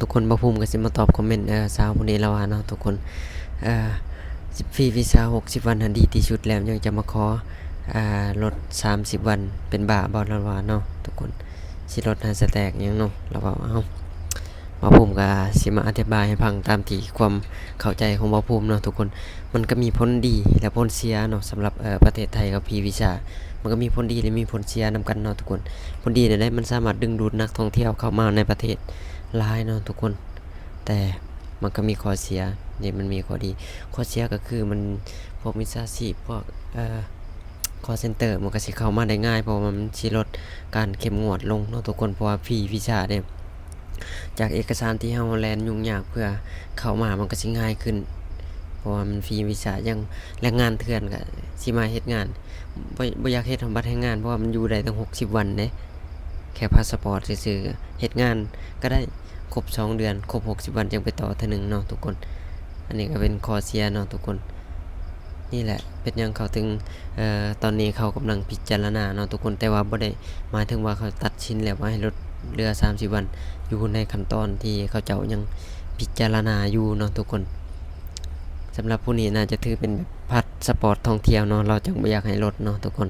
ทุกคนบ่ภูมิก็สิมาตอบคอมเมนต์สาวผู้นี้แล้วว่าเนาะทุกคนเอ่อฟรีวีซ่า60วันหันดีที่สุดแล้วยังจะมาขอลด30วันเป็นบ้าบ่แล้วว่าเนาะทุกคนสิลดให้สแต็กหยังเนาะแล้วว่าบ่ภูมิก็สิมาอธิบายให้ฟังตามที่ความเข้าใจของบ่ภูมิเนาะทุกคนมันก็มีผลดีและผลเสียเนาะสำหรับประเทศไทยกับฟรีวีซ่ามันก็มีผลดีและมีผลเสียนํกันเนาะทุกคนผลดีได้มันสามารถดึงดูดนักท่องเที่ยวเข้ามาในประเทศหลายเนาะทุกคนแต่มันก็มีข้อเสียนี่มันมีข้อดีข้อเสียก็คือมันพวกมิจฉาชีพพวกcall center มันก็สิเข้ามาได้ง่ายเพราะว่ามันสิลดการเข้มงวดลงเนาะทุกคนเพราะว่าฟรีวีซ่าเนี่ยจากเอกสารที่เฮาแลนยุ่งยากเพื่อเข้ามามันก็สิง่ายขึ้นเพราะว่ามันฟรีวีซ่ายังแรงงานเถื่อนก็สิมาเฮ็ดงานบ่อยากเฮ็ดทำบัตรแรงงานเพราะว่ามันอยู่ได้ตั้ง60วันเด้แค่พาสปอร์ตซื่อๆเฮ็ดงานก็ได้ครบ2เดือนครบ60วันจึงไปต่อเทื่อนึงเนาะทุกคนอันนี้ก็เป็นข้อเสียเนาะทุกคนนี่แหละเป็นหยังเขาถึงตอนนี้เขากำลังพิจารณาเนาะทุกคนแต่ว่าบ่ได้หมายถึงว่าเขาตัดสินแล้วว่าให้ลดเหลือ30วันอยู่ในขั้นตอนที่เขาเจ้ายังพิจารณาอยู่เนาะทุกคนสำหรับผู้นี้น่าจะถือเป็นแบบพาสปอร์ตท่องเที่ยวเนาะเราจึงบ่อยากให้ลดเนาะทุกคน